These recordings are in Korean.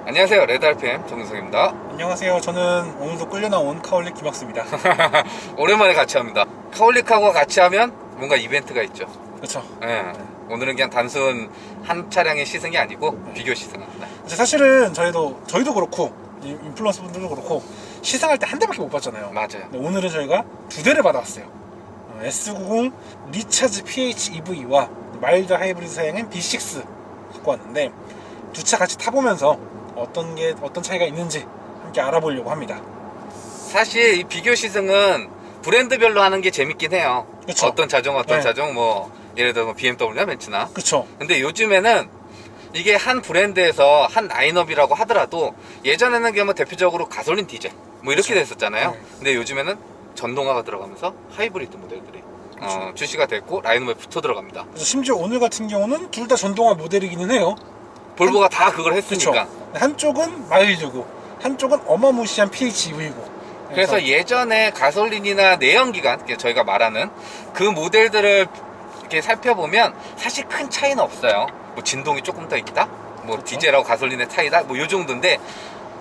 안녕하세요. 레드알팸 정근성입니다. 안녕하세요. 저는 오늘도 끌려 나온 카올릭 김학수입니다. 오랜만에 같이 합니다. 카올릭하고 같이 하면 뭔가 이벤트가 있죠. 그렇죠. 예. 오늘은 그냥 단순 한 차량의 시승이 아니고 비교 시승합니다. 사실은 저희도 그렇고 인플루언서 분들도 그렇고 시승할 때 한 대밖에 못 봤잖아요. 맞아요. 근데 오늘은 저희가 두 대를 받아왔어요. S90 리차즈 PHEV와 마일드 하이브리드 사양인 B6 갖고 왔는데 두 차 같이 타보면서 어떤 차이가 있는지 함께 알아보려고 합니다. 사실 이 비교 시승은 브랜드별로 하는 게 재밌긴 해요. 그쵸. 어떤 차종 네. 뭐 예를 들어 BMW나 벤츠나. 그렇죠. 근데 요즘에는 이게 한 브랜드에서 한 라인업이라고 하더라도 예전에는 그냥 뭐 대표적으로 가솔린 디젤 뭐 이렇게 그쵸. 됐었잖아요. 네. 근데 요즘에는 전동화가 들어가면서 하이브리드 모델들이 그쵸. 출시가 됐고 라인업에 붙어 들어갑니다. 그래서 심지어 오늘 같은 경우는 둘 다 전동화 모델이기는 해요. 볼보가 다 그걸 했으니까. 그쵸. 한쪽은 마일드고 한쪽은 어마무시한 PHEV고. 그래서 예전에 가솔린이나 내연기관, 저희가 말하는 그 모델들을 이렇게 살펴보면 사실 큰 차이는 없어요. 뭐 진동이 조금 더 있다, 뭐 그렇죠. 디젤하고 가솔린의 차이다, 뭐 요 정도인데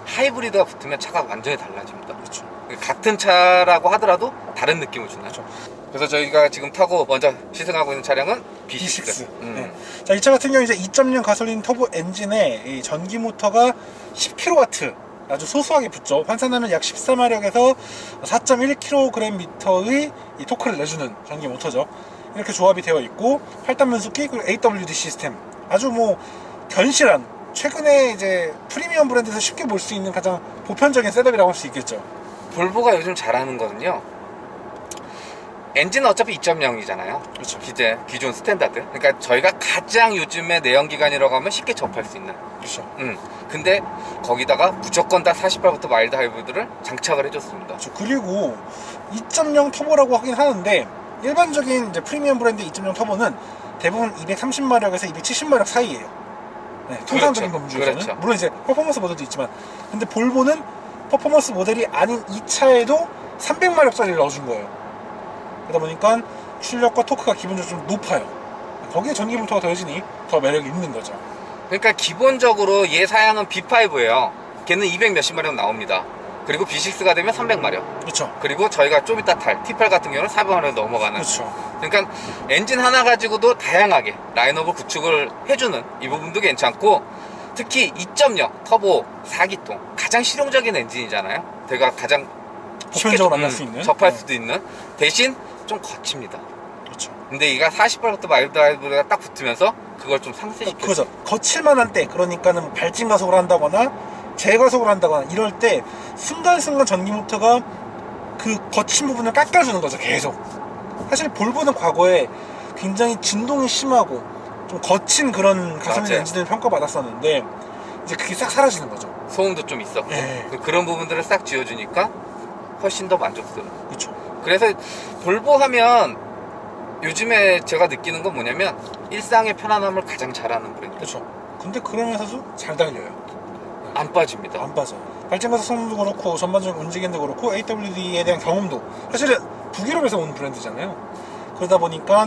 하이브리드가 붙으면 차가 완전히 달라집니다. 그렇죠. 같은 차라고 하더라도 다른 느낌을 주나요? 그렇죠. 그래서 저희가 지금 타고 먼저 시승하고 있는 차량은 B6. B6. 네. 자, 이 차 같은 경우 이제 2.0 가솔린 터보 엔진에 이 전기 모터가 10kW 아주 소소하게 붙죠. 환산하면 약 14마력에서 4.1kgm의 이 토크를 내주는 전기 모터죠. 이렇게 조합이 되어 있고 8단 변속기 그리고 AWD 시스템, 아주 뭐 견실한 최근에 이제 프리미엄 브랜드에서 쉽게 볼 수 있는 가장 보편적인 셋업이라고 할 수 있겠죠. 볼보가 요즘 잘하는 거는요, 엔진은 어차피 2.0이잖아요. 그렇죠. 기존 스탠다드. 그러니까 저희가 가장 요즘에 내연기관이라고 하면 쉽게 접할 수 있는. 그렇죠. 근데 거기다가 무조건 다 48부터 마일드 하이브리드를 장착을 해줬습니다. 그렇죠. 그리고 2.0 터보라고 하긴 하는데 일반적인 이제 프리미엄 브랜드 2.0 터보는 대부분 230마력에서 270마력 사이예요. 네, 통상적인 그렇죠. 범주에서는. 그렇죠. 물론 이제 퍼포먼스 모델도 있지만, 근데 볼보는 퍼포먼스 모델이 아닌 이 차에도 300마력짜리를 넣어준 거예요. 그러다 보니까 출력과 토크가 기본적으로 좀 높아요. 거기에 전기 모터가 더해지니 더 매력이 있는 거죠. 그러니까 기본적으로 얘 사양은 B5예요. 걔는 200 몇십 마력 나옵니다. 그리고 B6가 되면 300마력. 그렇죠. 그리고 저희가 좀 이따 탈 T8 같은 경우는 400마력 넘어가는. 그렇죠. 그러니까 엔진 하나 가지고도 다양하게 라인업을 구축을 해주는 이 부분도 괜찮고, 특히 2.0 터보 4기통 가장 실용적인 엔진이잖아요. 제가 가장 쉽게 보편적으로 만날 수 있는. 접할 네. 수도 있는. 대신 좀 거칩니다. 그렇죠. 근데 이가 48부터 마일드 하이브리드가 딱 붙으면서 그걸 좀 상쇄시켜요. 그거죠. 거칠만한 때, 그러니까는 발진 가속을 한다거나 재가속을 한다거나 이럴 때 순간순간 전기 모터가 그 거친 부분을 깎아주는 거죠. 계속. 사실 볼보는 과거에 굉장히 진동이 심하고 좀 거친 그런 가솔린 맞아요. 엔진을 평가받았었는데 이제 그게 싹 사라지는 거죠. 소음도 좀 있었고. 예. 그런 부분들을 싹 지워주니까 훨씬 더 만족스러워. 그렇죠. 그래서 볼보 하면 요즘에 제가 느끼는 건 뭐냐면 일상의 편안함을 가장 잘하는 브랜드. 그렇죠. 근데 그러면서도 잘 달려요. 안 빠집니다. 안 빠져요. 발진 가속 성능도 그렇고 전반적인 움직임도 그렇고 AWD에 대한 경험도 사실은 북유럽에서 온 브랜드잖아요. 그러다 보니까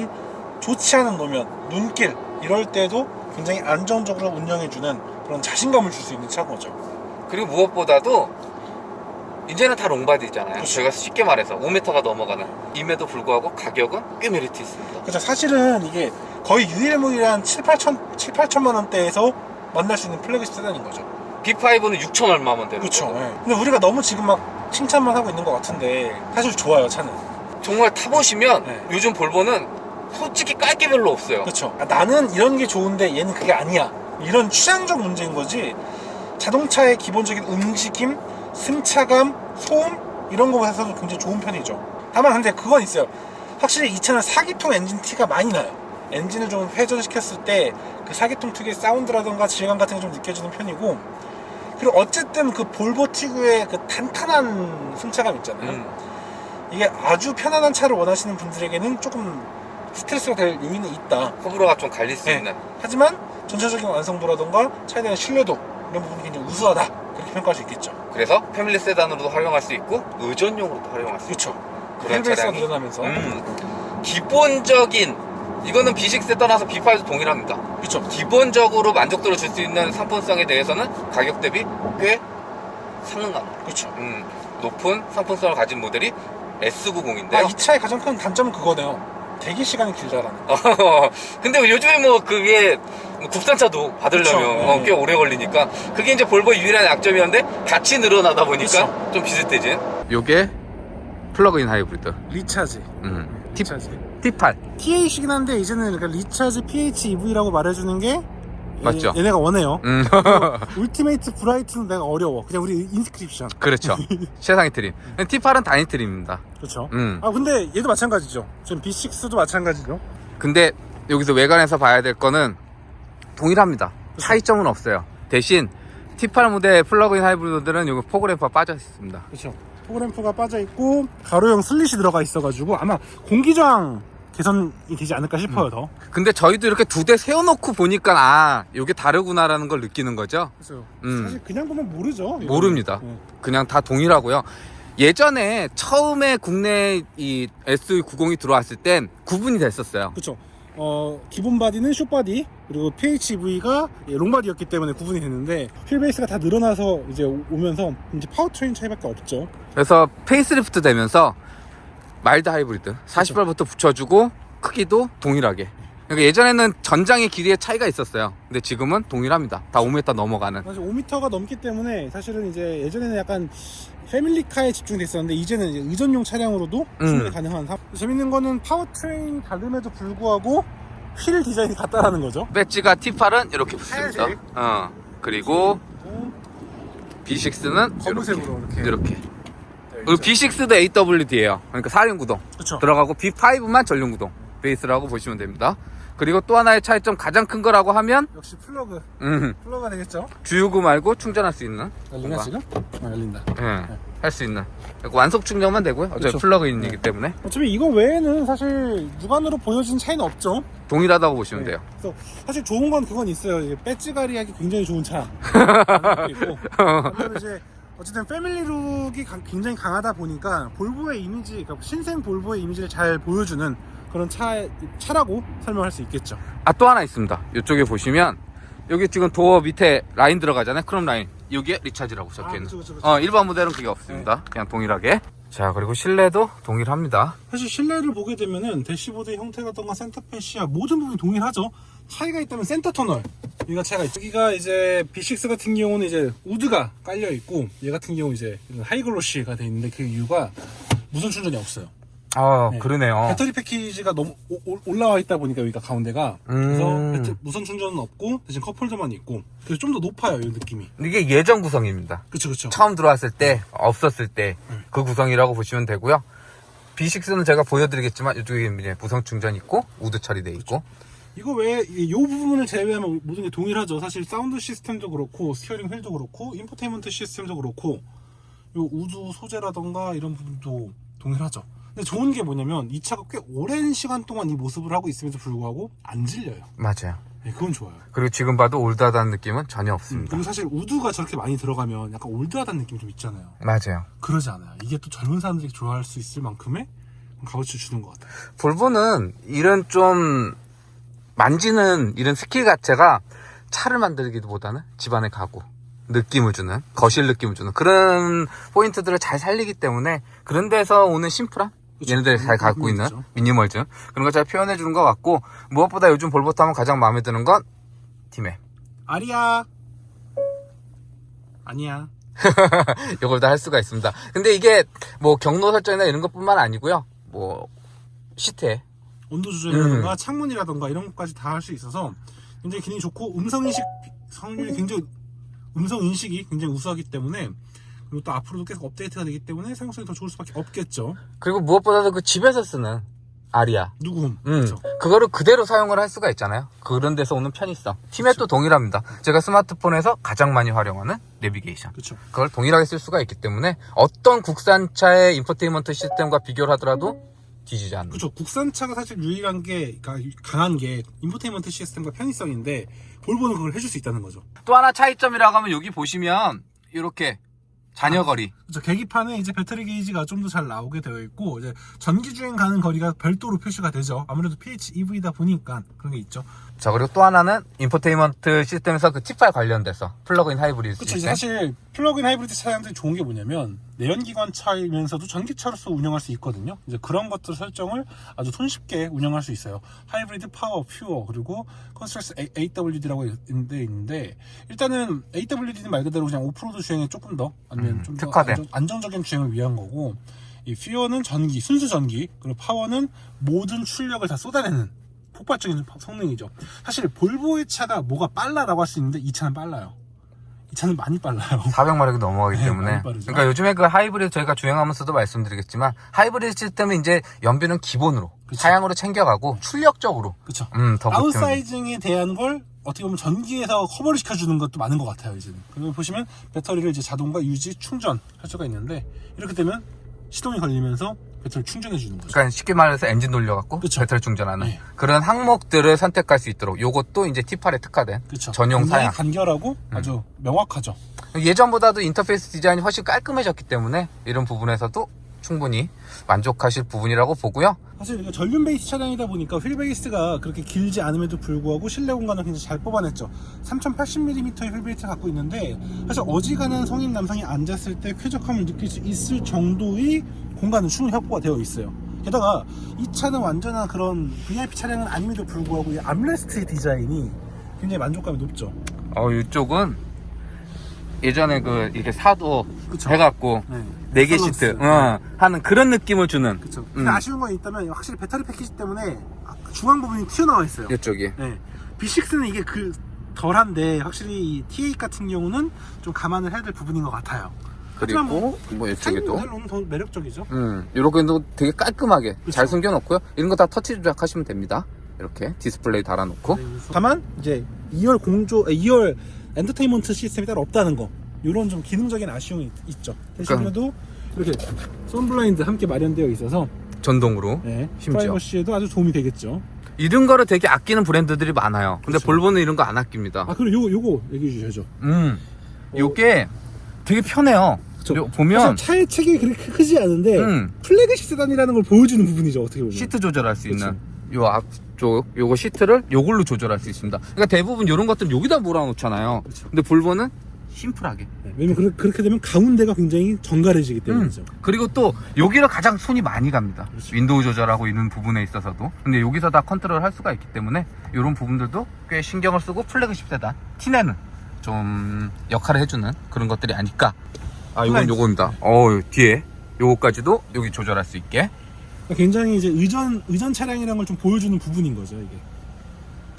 좋지 않은 노면, 눈길 이럴 때도 굉장히 안정적으로 운영해주는 그런 자신감을 줄 수 있는 차인 거죠. 그리고 무엇보다도 이제는 다 롱바디잖아요. 그렇죠. 저희가 쉽게 말해서 5m가 넘어가는. 임에도 불구하고 가격은 꽤 메리트 있습니다. 그렇죠. 사실은 이게 거의 유일무이한 7,8천만 원대에서 만날 수 있는 플래그십 세단인 거죠. B5는 6천 얼마면 되는 그렇죠. 거고. 예. 근데 우리가 너무 지금 막 칭찬만 하고 있는 것 같은데 사실 좋아요, 차는. 정말 타보시면 네. 요즘 볼보는 솔직히 깔 게 별로 없어요. 그렇죠. 나는 이런 게 좋은데 얘는 그게 아니야. 이런 취향적 문제인 거지. 자동차의 기본적인 움직임, 승차감, 소음 이런 거에서는 굉장히 좋은 편이죠. 다만 근데 그건 있어요. 확실히 이 차는 4기통 엔진 티가 많이 나요. 엔진을 좀 회전시켰을 때 그 4기통 특유의 사운드라던가 질감 같은 게 좀 느껴지는 편이고, 그리고 어쨌든 그 볼보 특유의 그 탄탄한 승차감 있잖아요. 이게 아주 편안한 차를 원하시는 분들에게는 조금 스트레스가 될 요인은 있다. 호불호가 좀 갈릴 수 네. 있는. 하지만 전체적인 완성도라던가 차에 대한 신뢰도 이런 부분이 굉장히 우수하다, 그렇게 평가할 수 있겠죠. 그래서 패밀리 세단으로도 활용할 수 있고 의전용으로도 활용할 수 있고. 그렇죠. 그런 휠베이스가 차량이 늘어나면서 기본적인 이거는 B6에 떠나서 B5도 동일합니다. 그렇죠. 기본적으로 만족도를 줄 수 있는 상품성에 대해서는 가격 대비 꽤 상응합니다. 그렇죠. 높은 상품성을 가진 모델이 S90인데요. 아, 이 차의 가장 큰 단점은 그거네요. 대기 시간이 길다라는 거. 근데 요즘에 뭐 그게 국산차도 받으려면 그쵸, 네. 꽤 오래 걸리니까 그게 이제 볼보의 유일한 약점이었는데 같이 늘어나다 보니까 그쵸. 좀 비슷해진. 요게 플러그인 하이브리드. 리차지. 리차지. T8. T8이긴 한데 이제는 그러니까 리차지 PHEV라고 말해주는 게 맞죠? 얘네가 원해요. 음. 울티메이트 브라이트는 내가 어려워. 그냥 우리 인스크립션. 그렇죠. 최상위 트림. T8은 단위 트림입니다. 그렇죠. 음. 아 근데 얘도 마찬가지죠. 지금 B6도 마찬가지죠. 근데 여기서 외관에서 봐야 될 거는 동일합니다. 차이점은 없어요. 대신 T8 모델 플러그인 하이브리드들은 여기 포그램프가 빠져 있습니다. 그렇죠. 포그램프가 빠져 있고 가로형 슬릿이 들어가 있어가지고 아마 공기저항 개선이 되지 않을까 싶어요. 더. 근데 저희도 이렇게 두 대 세워놓고 보니까 아 이게 다르구나라는 걸 느끼는 거죠. 그래서 음. 사실 그냥 보면 모르죠. 이거는. 모릅니다. 네. 그냥 다 동일하고요. 예전에 처음에 국내 이 S90이 들어왔을 땐 구분이 됐었어요. 그렇죠. 기본 바디는 숏바디 그리고 PHEV가 롱바디였기 때문에 구분이 됐는데 휠베이스가 다 늘어나서 이제 오면서 이제 파워트레인 차이밖에 없죠. 그래서 페이스리프트 되면서 마일드 하이브리드 40발부터 붙여주고 크기도 동일하게. 그러니까 예전에는 전장의 길이의 차이가 있었어요. 근데 지금은 동일합니다. 다 5m 넘어가는. 사실 5m가 넘기 때문에 사실은 이제 예전에는 약간 패밀리카에 집중됐었는데 이제는 이제 의전용 차량으로도 충분히 가능한 재밌는 거는 파워트레인 다름에도 불구하고 휠 디자인이 같다라는 거죠. 배지가 T8은 이렇게 붙습니다. 하얀색. 그리고 B6는 검은색으로 이렇게. 그리고 B6도 AWD예요. 그러니까 4륜구동 그렇죠. 들어가고 B5만 전륜구동 베이스라고 보시면 됩니다. 그리고 또 하나의 차이점 가장 큰 거라고 하면 역시 플러그가 되겠죠. 주유구 말고 충전할 수 있는 열리나 지금? 열린다. 할 수 있는 완속 충전만 되고요. 어차피 그쵸. 플러그인이기 때문에 어차피 이거 외에는 사실 육안으로 보여지는 차이는 없죠. 동일하다고 보시면 네. 돼요. 그래서 사실 좋은 건 그건 있어요. 이게 배지가리하기 굉장히 좋은 차. 있고. 그다음에 이제 어쨌든 패밀리룩이 굉장히 강하다 보니까 볼보의 이미지, 그러니까 신생 볼보의 이미지를 잘 보여주는 그런 차라고 설명할 수 있겠죠. 또 하나 있습니다. 이쪽에 보시면 여기 지금 도어 밑에 라인 들어가잖아요. 크롬 라인. 여기에 리차지라고 적혀있는. 그쵸. 일반 모델은 그게 없습니다. 그냥 동일하게. 자, 그리고 실내도 동일합니다. 사실 실내를 보게 되면은 대시보드 형태라던가 센터펜 시야 모든 부분이 동일하죠. 차이가 있다면 센터 터널 여기가 차이가 있죠. 여기가 이제 B6 같은 경우는 이제 우드가 깔려 있고 얘 같은 경우 이제 하이글로시가 돼 있는데 그 이유가 무선 충전이 없어요. 네. 그러네요. 배터리 패키지가 너무 올라와 있다 보니까 여기가 가운데가 그래서 무선 충전은 없고 대신 컵홀더만 있고 그래서 좀 더 높아요. 이 느낌이. 이게 예전 구성입니다. 그쵸. 처음 들어왔을 때 없었을 때 그 구성이라고 보시면 되고요. B6는 제가 보여드리겠지만 이쪽에 이제 무선 충전 있고 우드 처리돼 있고. 이거 외에 이 부분을 제외하면 모든 게 동일하죠. 사실 사운드 시스템도 그렇고 스티어링 휠도 그렇고 인포테인먼트 시스템도 그렇고 요 우드 소재라던가 이런 부분도 동일하죠. 근데 좋은 게 뭐냐면 이 차가 꽤 오랜 시간 동안 이 모습을 하고 있음에도 불구하고 안 질려요. 맞아요. 네, 그건 좋아요. 그리고 지금 봐도 올드하다는 느낌은 전혀 없습니다. 그리고 사실 우드가 저렇게 많이 들어가면 약간 올드하다는 느낌이 좀 있잖아요. 맞아요. 그러지 않아요. 이게 또 젊은 사람들이 좋아할 수 있을 만큼의 값어치를 주는 것 같아요. 볼보는 이런 좀 만지는 이런 스킬 자체가 차를 만들기보다는 집안의 가구 느낌을 주는, 거실 느낌을 주는 그런 포인트들을 잘 살리기 때문에 그런 데서 오는 심플함? 그쵸. 얘네들이 잘 갖고 있는 그쵸. 미니멀즘 그런 걸 잘 표현해 주는 것 같고, 무엇보다 요즘 볼보 타면 가장 마음에 드는 건 T맵. 아리야. 아니야. 이걸 다 할 수가 있습니다. 근데 이게 뭐 경로 설정이나 이런 것뿐만 아니고요, 뭐 시트에 온도 조절이라던가 창문이라던가 이런 것까지 다 할 수 있어서 굉장히 기능이 좋고 음성인식 성능이 굉장히 음성인식이 굉장히 우수하기 때문에, 그리고 또 앞으로도 계속 업데이트가 되기 때문에 사용성이 더 좋을 수밖에 없겠죠. 그리고 무엇보다도 그 집에서 쓰는 아리아 누구음. 그렇죠. 그거를 그대로 사용을 할 수가 있잖아요. 그런 데서 오는 편의성. T맵도 동일합니다. 제가 스마트폰에서 가장 많이 활용하는 내비게이션. 그렇죠. 그걸 동일하게 쓸 수가 있기 때문에 어떤 국산차의 인포테인먼트 시스템과 비교를 하더라도 뒤지지 않는. 그렇죠. 국산차가 사실 유일한 게, 그러니까 강한 게 인포테인먼트 시스템과 편의성인데 볼보는 그걸 해줄 수 있다는 거죠. 또 하나 차이점이라고 하면 여기 보시면 이렇게 잔여거리. 그렇죠. 계기판에 이제 배터리 게이지가 좀 더 잘 나오게 되어 있고 이제 전기 주행 가는 거리가 별도로 표시가 되죠. 아무래도 PHEV다 보니까 그런 게 있죠. 자, 그리고 또 하나는 인포테인먼트 시스템에서 그 T8 관련돼서 플러그인 하이브리드 그렇죠. 시스템. 사실 플러그인 하이브리드 차량들이 좋은 게 뭐냐면 내연기관차이면서도 전기차로서 운영할 수 있거든요. 이제 그런 것들 설정을 아주 손쉽게 운영할 수 있어요. 하이브리드, 파워, 퓨어, 그리고 컨스트럭스 AWD라고 있는데 일단은 AWD는 말 그대로 그냥 오프로드 주행에 조금 더 아니면 좀 더 특화된. 안정적인 주행을 위한 거고, 이 퓨어는 전기, 순수 전기, 그리고 파워는 모든 출력을 다 쏟아내는 폭발적인 성능이죠. 사실 볼보의 차가 뭐가 빨라라고 할 수 있는데 이 차는 빨라요. 이 차는 많이 빨라요. 400마력이 넘어가기 네, 때문에. 많이 빠르죠. 그러니까 요즘에 그 하이브리드 저희가 주행하면서도 말씀드리겠지만 하이브리드 시스템은 이제 연비는 기본으로 그쵸. 사양으로 챙겨가고 출력적으로 그렇죠. 더 다운사이징에 대한 걸 어떻게 보면 전기에서 커버를 시켜주는 것도 많은 것 같아요, 이제는. 그리고 보시면 배터리를 이제 자동과 유지, 충전할 수가 있는데 이렇게 되면 시동이 걸리면서 배터리 충전해 주는 거죠. 그러니까 쉽게 말해서 엔진 돌려갖고 그쵸. 배터리 충전하는 네. 그런 항목들을 선택할 수 있도록 요것도 이제 T8에 특화된 그렇죠. 전용 굉장히 사양. 간결하고 아주 명확하죠. 예전보다도 인터페이스 디자인이 훨씬 깔끔해졌기 때문에 이런 부분에서도 충분히 만족하실 부분이라고 보고요. 사실 이게 전륜 베이스 차량이다 보니까 휠 베이스가 그렇게 길지 않음에도 불구하고 실내 공간을 굉장히 잘 뽑아냈죠. 3080mm의 휠 베이스를 갖고 있는데 사실 어지간한 성인 남성이 앉았을 때 쾌적함을 느낄 수 있을 정도의 공간은 충분히 확보가 되어 있어요. 게다가 이 차는 완전한 그런 VIP 차량은 아님에도 불구하고 이 암레스트의 디자인이 굉장히 만족감이 높죠. 이쪽은 예전에 그 이렇게 사도 그쵸. 해갖고 네. 4개 시트 하는 그런 느낌을 주는. 그렇죠. 근데 아쉬운 건 있다면 확실히 배터리 패키지 때문에 중앙 부분이 튀어나와 있어요. 이쪽이. 네. B6는 이게 그 덜한데 확실히 이 T8 같은 경우는 좀 감안을 해야 될 부분인 것 같아요. 그리고 뭐 뭐 이쪽에도 모델로는 더 매력적이죠. 이렇게도 되게 깔끔하게 그쵸. 잘 숨겨놓고요. 이런 거 다 터치 조작하시면 됩니다. 이렇게 디스플레이 달아놓고. 다만 이제 2열 엔터테인먼트 시스템이 따로 없다는 거, 이런 좀 기능적인 아쉬움이 있죠. 대신 그래도 이렇게 선블라인드 함께 마련되어 있어서 전동으로. 네, 심지어. 프라이버시에도 아주 도움이 되겠죠. 이런 거를 되게 아끼는 브랜드들이 많아요. 근데 그쵸. 볼보는 이런 거 안 아낍니다. 아, 그리고 요거 얘기해 주셔야죠. 요게 되게 편해요. 보면 사실 차의 체격이 그렇게 크지 않은데 플래그십 세단이라는 걸 보여주는 부분이죠. 어떻게 보면 시트 조절할 수 그쵸. 있는 요 앞쪽 요거 시트를 요걸로 조절할 수 있습니다. 그러니까 대부분 요런 것들 여기다 몰아놓잖아요. 그쵸. 근데 볼보는 심플하게. 네, 왜냐면 그렇게 되면 가운데가 굉장히 정갈해지기 때문이죠. 그리고 또 여기를 가장 손이 많이 갑니다. 그렇죠. 윈도우 조절하고 있는 부분에 있어서도. 근데 여기서 다 컨트롤 할 수가 있기 때문에 이런 부분들도 꽤 신경을 쓰고 플래그십 세단 티내는 좀 역할을 해주는 그런 것들이 아닐까. 이건 요겁니다. 뒤에 요거까지도 여기 조절할 수 있게. 굉장히 이제 의전 차량이라는 걸 좀 보여주는 부분인 거죠, 이게.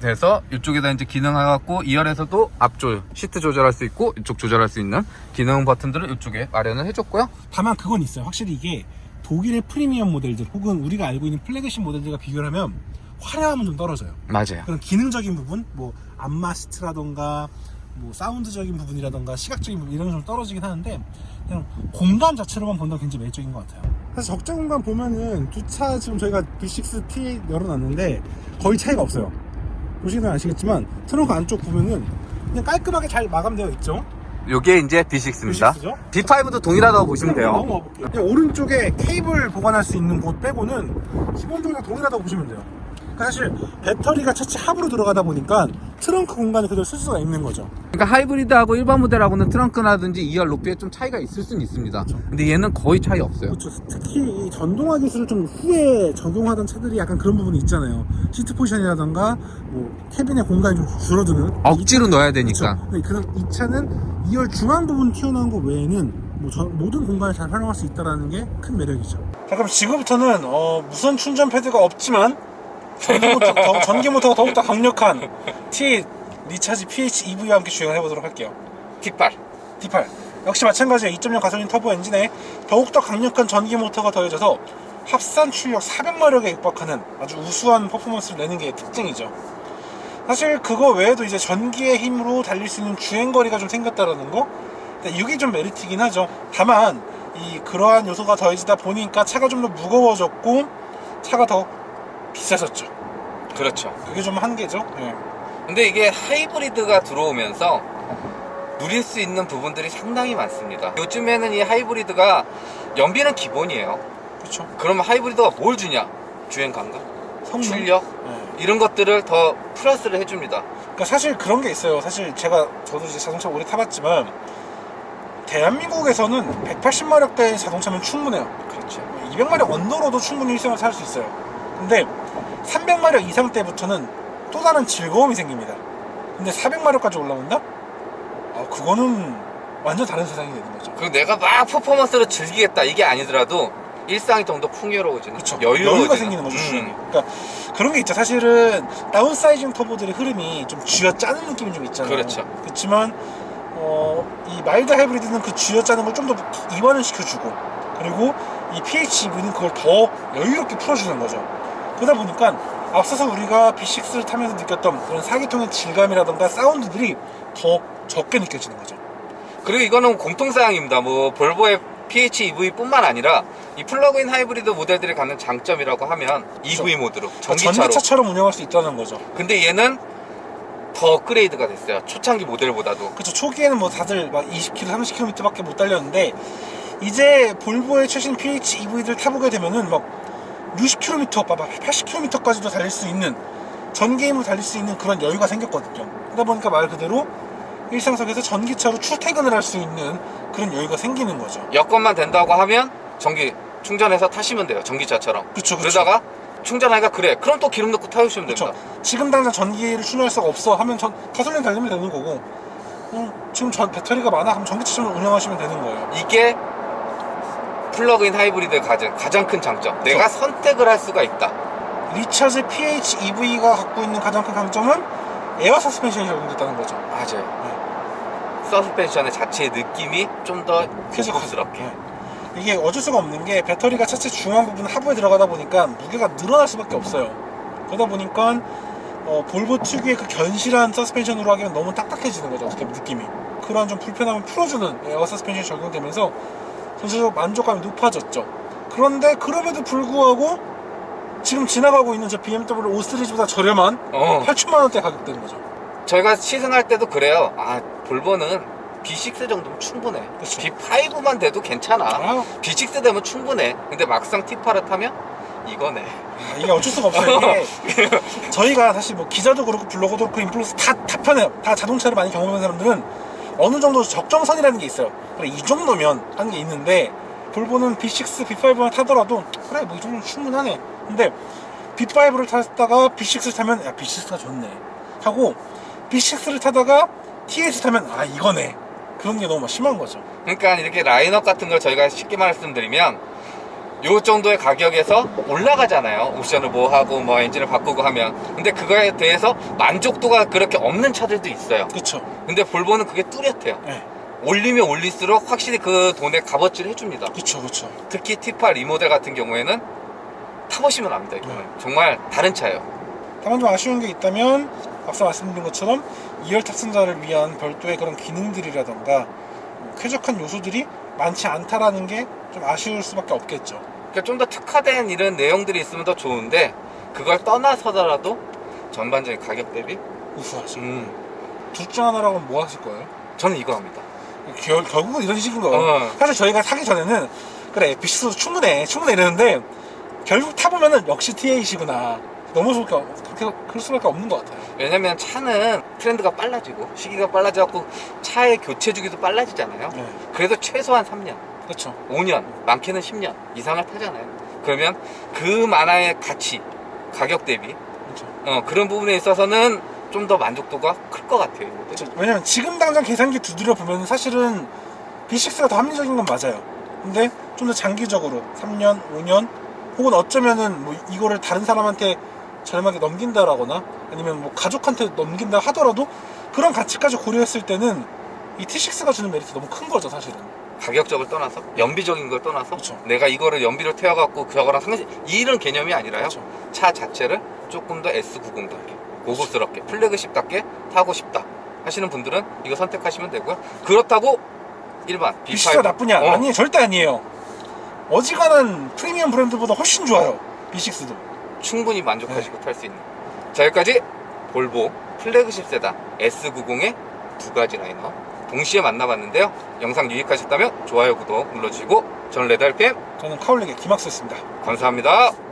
그래서 이쪽에다 이제 기능 해갖고 2열에서도 앞쪽 시트 조절할 수 있고 이쪽 조절할 수 있는 기능 버튼들을 이쪽에 마련을 해줬고요. 다만 그건 있어요. 확실히 이게 독일의 프리미엄 모델들 혹은 우리가 알고 있는 플래그십 모델들과 비교를 하면 화려함은 좀 떨어져요. 맞아요. 그런 기능적인 부분, 뭐 안마스트라던가 뭐 사운드적인 부분이라던가 시각적인 부분, 이런 게 좀 떨어지긴 하는데 그냥 공간 자체로만 본다면 굉장히 매력적인 것 같아요. 사실 적재 공간 보면은 두 차 지금 저희가 B6T 열어놨는데 거의 차이가 없어요. 보시면 아시겠지만 트렁크 안쪽 보면은 그냥 깔끔하게 잘 마감되어 있죠. 요게 이제 B6입니다. B6죠? B5도 동일하다고 보시면 돼요. 넘어가 볼게요. 그냥 오른쪽에 케이블 보관할 수 있는 곳 빼고는 기본적으로 동일하다고 보시면 돼요. 그러니까 사실 배터리가 차체 하부로 들어가다 보니까 트렁크 공간을 그대로 쓸 수가 있는 거죠. 그러니까 하이브리드하고 일반 모델하고는 트렁크라든지 2열 높이에 좀 차이가 있을 수는 있습니다. 근데 얘는 거의 차이 없어요. 그렇죠. 특히 이 전동화 기술을 좀 후에 적용하던 차들이 약간 그런 부분이 있잖아요. 시트 포지션이라던가 뭐 캐빈의 공간이 좀 줄어드는 억지로 넣어야 되니까. 그렇죠. 근데 그런 이 차는 2열 중앙 부분 튀어나온 거 외에는 뭐 모든 공간을 잘 활용할 수 있다는 게 큰 매력이죠. 자, 그럼 지금부터는 무선 충전 패드가 없지만 전기 모터가 더욱더 강력한 T8 리차지 PHEV와 함께 주행을 해보도록 할게요. T8. 역시 마찬가지로 2.0 가솔린 터보 엔진에 더욱더 강력한 전기 모터가 더해져서 합산 출력 400마력에 육박하는 아주 우수한 퍼포먼스를 내는 게 특징이죠. 사실 그거 외에도 이제 전기의 힘으로 달릴 수 있는 주행거리가 좀 생겼다라는 거, 이게 좀 메리트이긴 하죠. 다만 그러한 요소가 더해지다 보니까 차가 좀 더 무거워졌고 차가 더 비싸졌죠. 그렇죠. 그게 좀 한계죠. 네. 근데 이게 하이브리드가 들어오면서 누릴 수 있는 부분들이 상당히 많습니다. 요즘에는 이 하이브리드가 연비는 기본이에요. 그렇죠. 그러면 하이브리드가 뭘 주냐? 주행 감각, 성능? 출력, 네. 이런 것들을 더 플러스를 해줍니다. 그러니까 사실 그런 게 있어요. 사실 저도 이제 자동차 오래 타봤지만 대한민국에서는 180마력대 자동차면 충분해요. 그렇죠. 200마력 언더로도 충분히 일상을 살 수 있어요. 근데 300마력 이상 때부터는 또 다른 즐거움이 생깁니다. 근데 400마력까지 올라온다? 그거는 완전 다른 세상이 되는 거죠. 그 내가 막 퍼포먼스를 즐기겠다 이게 아니더라도 일상이 좀 더 풍요로워지는, 그쵸. 여유로워지는. 여유가 생기는 거죠, 주행이. 그러니까 그런 게 있죠. 사실은 다운사이징 터보들의 흐름이 좀 쥐어짜는 느낌이 좀 있잖아요. 그렇죠. 그렇지만 이 마일드 하이브리드는 그 쥐어짜는 걸 좀 더 이완을 시켜주고, 그리고 이 PHEV는 그걸 더 여유롭게 풀어주는 거죠. 그러다 보니까 앞서서 우리가 B6를 타면서 느꼈던 그런 4기통의 질감이라던가 사운드들이 더 적게 느껴지는 거죠. 그리고 이거는 공통사항입니다. 뭐 볼보의 PHEV뿐만 아니라 이 플러그인 하이브리드 모델들이 갖는 장점이라고 하면 EV 모드로, 전기차로. 전기차처럼 운영할 수 있다는 거죠. 근데 얘는 더 업그레이드가 됐어요. 초창기 모델보다도. 그쵸. 초기에는 뭐 다들 막 20km, 30km 밖에 못 달렸는데, 이제 볼보의 최신 PHEV들 타보게 되면은 막 60km, 80km까지도 달릴 수 있는, 전기임으로 달릴 수 있는 그런 여유가 생겼거든요. 그러다 보니까 말 그대로 일상속에서 전기차로 출퇴근을 할 수 있는 그런 여유가 생기는 거죠. 여건만 된다고 하면 전기 충전해서 타시면 돼요. 전기차처럼. 그쵸. 그러다가 충전하니까 그래. 그럼 또 기름 넣고 타시면 그쵸. 됩니다. 지금 당장 전기를 충전할 수가 없어 하면 가솔린 달리면 되는 거고, 지금 배터리가 많아 그럼 전기차처럼 운영하시면 되는 거예요. 이게 플러그인 하이브리드의 가장 큰 장점. 내가 선택을 할 수가 있다. 리차즈 PHEV가 갖고 있는 가장 큰 강점은 에어 서스펜션이 적용됐다는 거죠. 맞아요. 서스펜션의 자체의 느낌이 좀 더 고급스럽게. 이게 어쩔 수가 없는 게 배터리가 차체 중앙 부분 하부에 들어가다 보니까 무게가 늘어날 수밖에 없어요. 그러다 보니까 볼보 특유의 그 견실한 서스펜션으로 하기엔 너무 딱딱해지는 거죠. 어떻게 보면 느낌이. 그런 좀 불편함을 풀어주는 에어 서스펜션이 적용되면서 전체적으로 만족감이 높아졌죠. 그런데 그럼에도 불구하고 지금 지나가고 있는 저 BMW 5 시리즈보다 저렴한 8천만원대 가격대인 거죠. 저희가 시승할 때도 그래요. 볼보는 B6 정도면 충분해. 그쵸. B5만 돼도 괜찮아. B6 되면 충분해. 근데 막상 T8을 타면 이거네. 이게 어쩔 수가 없어요. 이게 저희가 사실 뭐 기자도 그렇고 블로거도 그렇고 인플루언서 다 편해요. 다 자동차를 많이 경험한 사람들은 어느 정도 적정선이라는 게 있어요. 그래, 이 정도면 하는 게 있는데, 볼보는 B6, B5만 타더라도 그래 뭐 이 정도면 충분하네. 근데 B5를 타다가 B6를 타면 야 B6가 좋네 하고, B6를 타다가 TS 타면 이거네. 그런 게 너무 심한 거죠. 그러니까 이렇게 라인업 같은 걸 저희가 쉽게 말씀드리면 요 정도의 가격에서 올라가잖아요. 옵션을 뭐 하고 뭐 엔진을 바꾸고 하면. 근데 그거에 대해서 만족도가 그렇게 없는 차들도 있어요. 그쵸. 근데 볼보는 그게 뚜렷해요. 네. 올리면 올릴수록 확실히 그 돈의 값어치를 해줍니다. 그쵸. 특히 T8 리모델 같은 경우에는 타보시면 압니다. 이거는 정말 다른 차예요. 다만 좀 아쉬운 게 있다면, 앞서 말씀드린 것처럼 2열 탑승자를 위한 별도의 그런 기능들이라던가 쾌적한 요소들이 많지 않다라는 게 좀 아쉬울 수밖에 없겠죠. 그러니까 좀 더 특화된 이런 내용들이 있으면 더 좋은데, 그걸 떠나서더라도 전반적인 가격 대비 우수하죠. 둘 중 하나라고 뭐 하실 거예요? 저는 이거 합니다. 결국은 이런 식인 거예요. 사실 저희가 사기 전에는 그래 B6도 충분해 이랬는데, 결국 타보면은 역시 T8이구나 그럴 수밖에 없는 것 같아요. 왜냐면 차는 트렌드가 빨라지고 시기가 빨라져갖고 차의 교체 주기도 빨라지잖아요. 네. 그래도 최소한 3년, 그렇죠. 5년, 많게는 10년 이상을 타잖아요. 그러면 그 만화의 가치, 가격 대비 그렇죠. 그런 부분에 있어서는 좀 더 만족도가 클 것 같아요. 그렇죠. 왜냐면 지금 당장 계산기 두드려 보면 사실은 B6가 더 합리적인 건 맞아요. 근데 좀 더 장기적으로 3년, 5년 혹은 어쩌면은 뭐 이거를 다른 사람한테 저렴하게 넘긴다라거나 아니면 뭐 가족한테 넘긴다 하더라도 그런 가치까지 고려했을 때는 이 T6가 주는 메리트 너무 큰 거죠, 사실은. 가격적을 떠나서, 연비적인 걸 떠나서, 그쵸. 내가 이거를 연비로 태워갖고 저거랑 이런 개념이 아니라요. 그쵸. 차 자체를 조금 더 S90답게, 고급스럽게, 플래그십답게 타고 싶다 하시는 분들은 이거 선택하시면 되고요. 그렇다고 일반 B6가 나쁘냐? 아니에요, 절대 아니에요. 어지간한 프리미엄 브랜드보다 훨씬 좋아요, B6도. 충분히 만족하시고 탈 수 있는. 자, 여기까지 볼보 플래그십 세단 S90의 두 가지 라인업 동시에 만나봤는데요. 영상 유익하셨다면 좋아요, 구독 눌러주시고 저는 레드RPM 저는 카울릭의 김학수였습니다. 감사합니다.